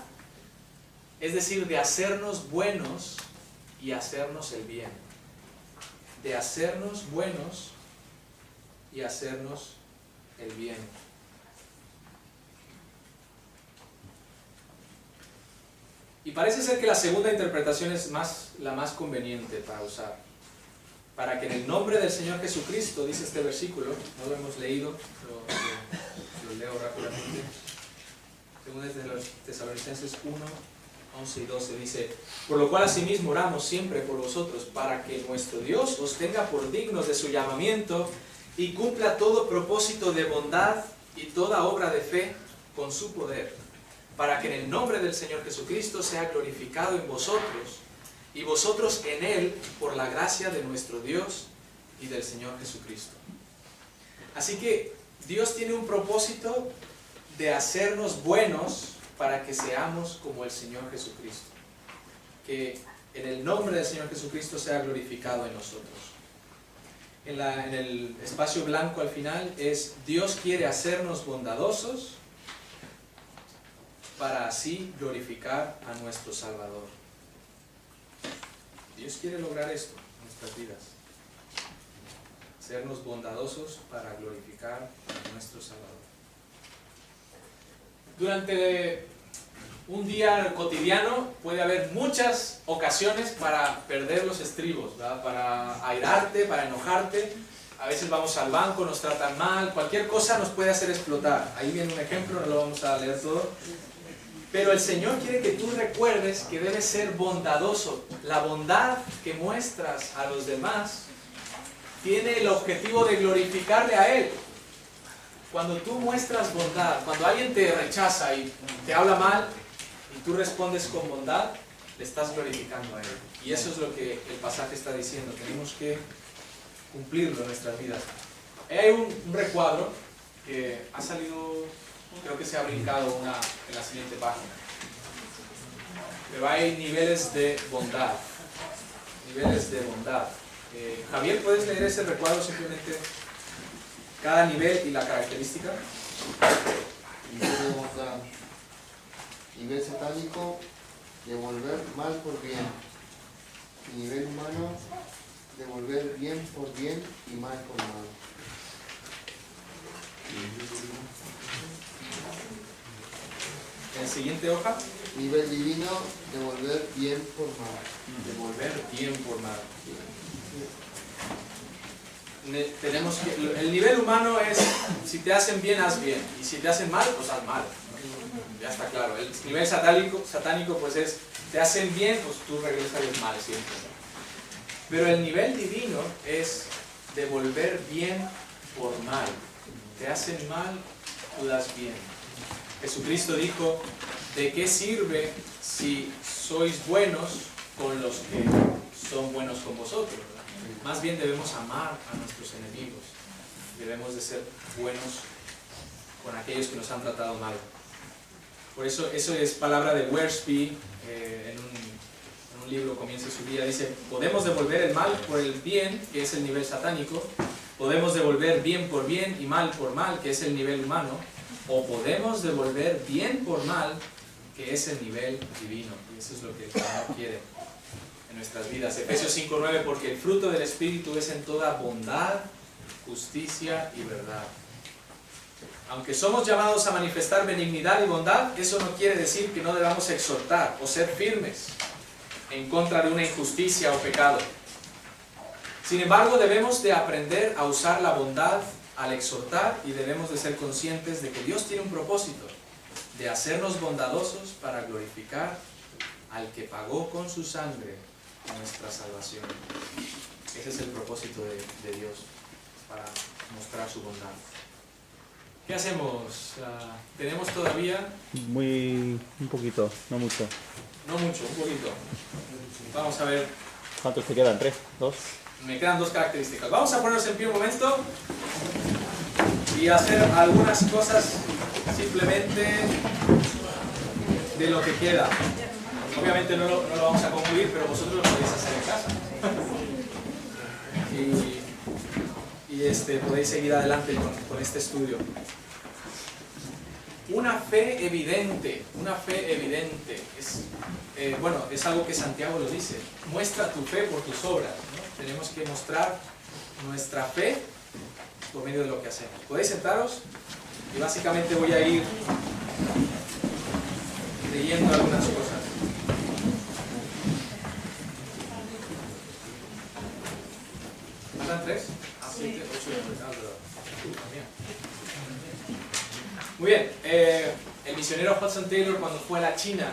es decir, de hacernos buenos y hacernos el bien. De hacernos buenos y hacernos el bien. Y parece ser que la segunda interpretación es la más conveniente para usar. Para que en el nombre del Señor Jesucristo, dice este versículo, no lo hemos leído, lo leo rápidamente. Según desde los Tesalonicenses 1, 11 y 12 dice, por lo cual asimismo oramos siempre por vosotros, para que nuestro Dios os tenga por dignos de su llamamiento y cumpla todo propósito de bondad y toda obra de fe con su poder, para que en el nombre del Señor Jesucristo sea glorificado en vosotros, y vosotros en Él, por la gracia de nuestro Dios y del Señor Jesucristo. Así que Dios tiene un propósito de hacernos buenos para que seamos como el Señor Jesucristo. Que en el nombre del Señor Jesucristo sea glorificado en nosotros. En el espacio blanco al final es, Dios quiere hacernos bondadosos para así glorificar a nuestro Salvador. Dios quiere lograr esto en nuestras vidas. Sernos bondadosos para glorificar a nuestro Salvador. Durante un día cotidiano puede haber muchas ocasiones para perder los estribos, ¿verdad? Para airarte, para enojarte. A veces vamos al banco, nos tratan mal, cualquier cosa nos puede hacer explotar. Ahí viene un ejemplo, no lo vamos a leer todo. Pero el Señor quiere que tú recuerdes que debes ser bondadoso. La bondad que muestras a los demás tiene el objetivo de glorificarle a Él. Cuando tú muestras bondad, cuando alguien te rechaza y te habla mal y tú respondes con bondad, le estás glorificando a Él. Y eso es lo que el pasaje está diciendo. Tenemos que cumplirlo en nuestras vidas. Hay un recuadro que ha salido, creo que se ha brincado en la siguiente página. Pero hay niveles de bondad. Niveles de bondad. Javier, ¿puedes leer ese recuadro simplemente? Cada nivel y la característica. Nivel de bondad. Nivel satánico, devolver mal por bien. Nivel humano, devolver bien por bien y mal por mal. En la siguiente hoja. Nivel divino, devolver bien por mal. Devolver bien por mal. Tenemos que, el nivel humano es, si te hacen bien, haz bien. Y si te hacen mal, pues haz mal. Ya está claro. El nivel satánico pues es, te hacen bien, pues tú regresas el mal siempre. Pero el nivel divino es devolver bien por mal. Te hacen mal, tú das bien. Jesucristo dijo, ¿de qué sirve si sois buenos con los que son buenos con vosotros? Más bien debemos amar a nuestros enemigos. Debemos de ser buenos con aquellos que nos han tratado mal. Por eso es palabra de Wiersbe, en un libro Comienza su día, dice, podemos devolver el mal por el bien, que es el nivel satánico, podemos devolver bien por bien y mal por mal, que es el nivel humano, o podemos devolver bien por mal, que es el nivel divino. Y eso es lo que el Señor quiere en nuestras vidas. Efesios 5:9, porque el fruto del Espíritu es en toda bondad, justicia y verdad. Aunque somos llamados a manifestar benignidad y bondad, eso no quiere decir que no debamos exhortar o ser firmes en contra de una injusticia o pecado. Sin embargo, debemos de aprender a usar la bondad al exhortar y debemos de ser conscientes de que Dios tiene un propósito de hacernos bondadosos para glorificar al que pagó con su sangre nuestra salvación. Ese es el propósito de Dios, para mostrar su bondad. ¿Qué hacemos? ¿Tenemos todavía? Un poquito, no mucho. No mucho, un poquito. Vamos a ver. ¿Cuántos te quedan? ¿3? ¿2? Me quedan 2 características. Vamos a ponernos en pie un momento y hacer algunas cosas simplemente de lo que queda. Obviamente no lo vamos a concluir, pero vosotros lo podéis hacer en casa. Y podéis seguir adelante con este estudio. Una fe evidente es algo que Santiago lo dice. Muestra tu fe por tus obras, ¿no? Tenemos que mostrar nuestra fe por medio de lo que hacemos. ¿Podéis sentaros? Y básicamente voy a ir leyendo algunas cosas. ¿Faltan 3? 7, 8, 9, Muy bien, el misionero Hudson Taylor, cuando fue a la China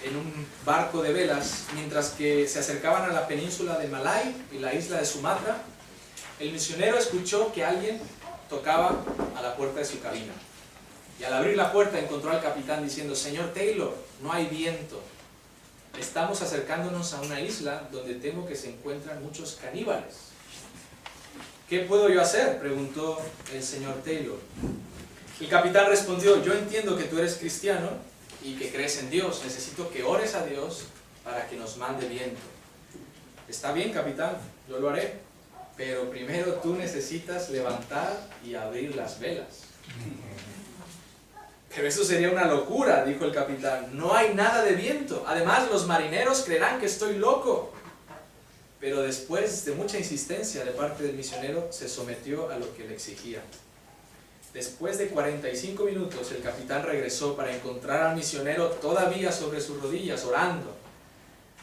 en un barco de velas, mientras que se acercaban a la península de Malay y la isla de Sumatra, el misionero escuchó que alguien tocaba a la puerta de su cabina. Y al abrir la puerta encontró al capitán diciendo, señor Taylor, no hay viento. Estamos acercándonos a una isla donde temo que se encuentran muchos caníbales. ¿Qué puedo yo hacer?, preguntó el señor Taylor. El capitán respondió, yo entiendo que tú eres cristiano y que crees en Dios. Necesito que ores a Dios para que nos mande viento. Está bien, capitán, yo lo haré. Pero primero tú necesitas levantar y abrir las velas. Pero eso sería una locura, dijo el capitán. No hay nada de viento. Además, los marineros creerán que estoy loco. Pero después de mucha insistencia de parte del misionero, se sometió a lo que le exigía. Después de 45 minutos, el capitán regresó para encontrar al misionero todavía sobre sus rodillas, orando.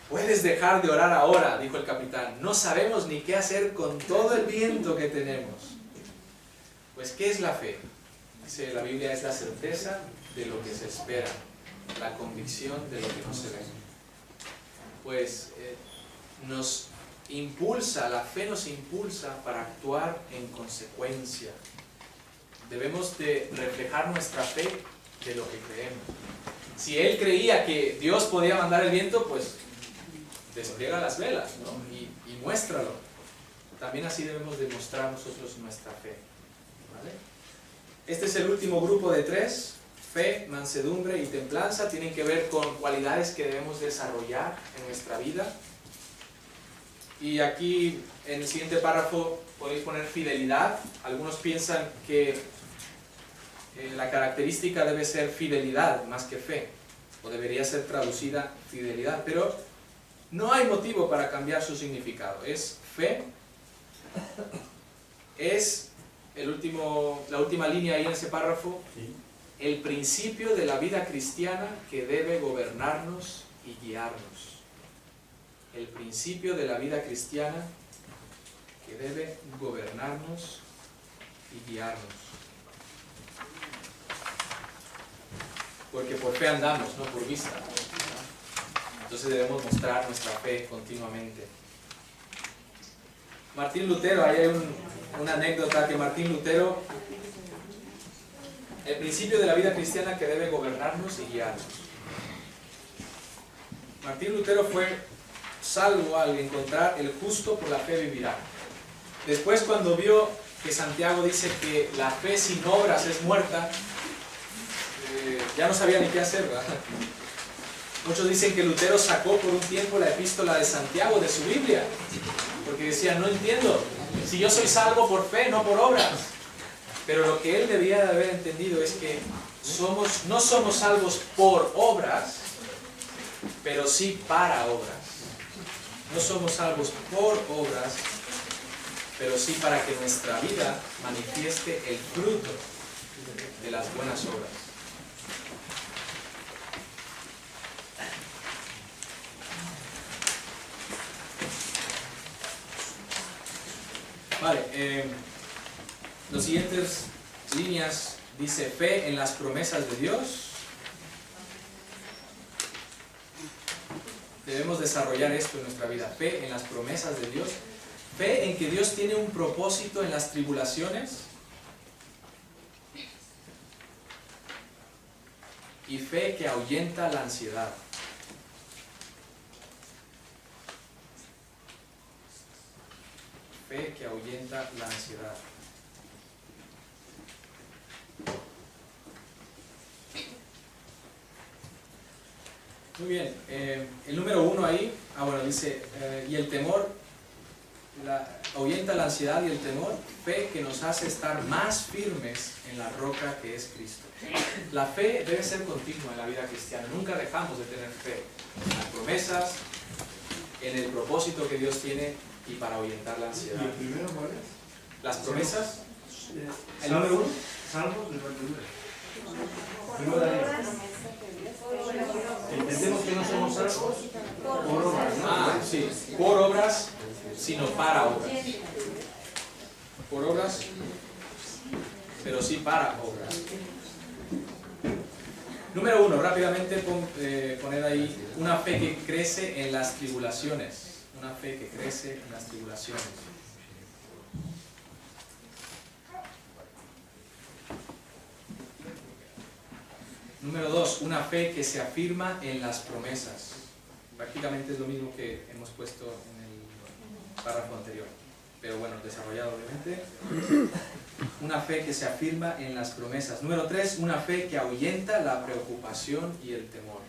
Puedes dejar de orar ahora, dijo el capitán. No sabemos ni qué hacer con todo el viento que tenemos. Pues, ¿qué es la fe? Dice la Biblia, es la certeza de lo que se espera, la convicción de lo que no se ve. Pues nos impulsa, la fe nos impulsa para actuar en consecuencia. Debemos de reflejar nuestra fe de lo que creemos. Si él creía que Dios podía mandar el viento, pues despliega las velas, ¿no? y muéstralo. También así debemos demostrar nosotros nuestra fe. ¿Vale? Este es el último grupo de 3. Fe, mansedumbre y templanza tienen que ver con cualidades que debemos desarrollar en nuestra vida. Y aquí en el siguiente párrafo podéis poner fidelidad. Algunos piensan que la característica debe ser fidelidad más que fe, o debería ser traducida fidelidad, pero no hay motivo para cambiar su significado. Es fe, es la última línea ahí en ese párrafo, el principio de la vida cristiana que debe gobernarnos y guiarnos. El principio de la vida cristiana que debe gobernarnos y guiarnos. Porque por fe andamos, no por vista. Entonces debemos mostrar nuestra fe continuamente. Martín Lutero, ahí hay una anécdota que Martín Lutero, el principio de la vida cristiana que debe gobernarnos y guiarnos. Martín Lutero fue salvo al encontrar el justo por la fe vivirá. Después, cuando vio que Santiago dice que la fe sin obras es muerta, ya no sabía ni qué hacer, ¿verdad? Muchos dicen que Lutero sacó por un tiempo la epístola de Santiago de su Biblia, porque decía, no entiendo, si yo soy salvo por fe, no por obras. Pero lo que él debía de haber entendido es que no somos salvos por obras, pero sí para obras. No somos salvos por obras, pero sí para que nuestra vida manifieste el fruto de las buenas obras. Vale, las siguientes líneas dice fe en las promesas de Dios. Debemos desarrollar esto en nuestra vida, fe en las promesas de Dios, fe en que Dios tiene un propósito en las tribulaciones y fe que ahuyenta la ansiedad. Fe que ahuyenta la ansiedad. Muy bien, el número 1 ahí, dice, y el temor, ahuyenta la ansiedad y el temor, fe que nos hace estar más firmes en la roca que es Cristo. La fe debe ser continua en la vida cristiana, nunca dejamos de tener fe en las promesas, en el propósito que Dios tiene y para ahuyentar la ansiedad. ¿Y el primero cuál es? Las promesas, el número 1. Salvos de verdura. Entendemos que no somos salvos por obras. Sí, por obras, sino para obras. Por obras, pero sí para obras. Número 1, rápidamente poner ahí una fe que crece en las tribulaciones. Una fe que crece en las tribulaciones. Número 2, una fe que se afirma en las promesas. Prácticamente es lo mismo que hemos puesto en el párrafo anterior, pero bueno, desarrollado obviamente. Una fe que se afirma en las promesas. Número 3, una fe que ahuyenta la preocupación y el temor.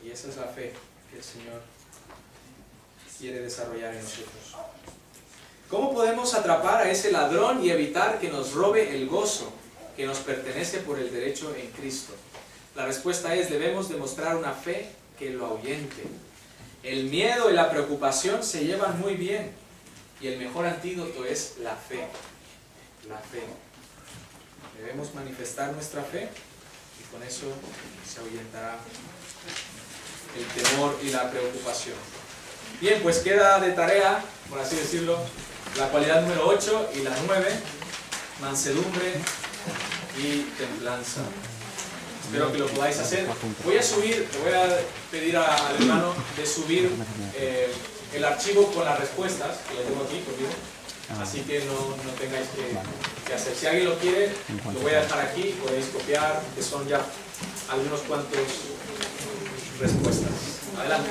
Y esa es la fe que el Señor quiere desarrollar en nosotros. ¿Cómo podemos atrapar a ese ladrón y evitar que nos robe el gozo que nos pertenece por el derecho en Cristo? La respuesta es, debemos demostrar una fe que lo ahuyente. El miedo y la preocupación se llevan muy bien y el mejor antídoto es la fe. La fe. Debemos manifestar nuestra fe y con eso se ahuyentará el temor y la preocupación. Bien, pues queda de tarea, por así decirlo, la cualidad número 8 y la 9, mansedumbre y templanza. Espero que lo podáis hacer. Voy a pedir al hermano de subir el archivo con las respuestas, que lo tengo aquí conmigo, así que no tengáis que hacer. Si alguien lo quiere, lo voy a dejar aquí, podéis copiar, que son ya algunos cuantos respuestas. Adelante.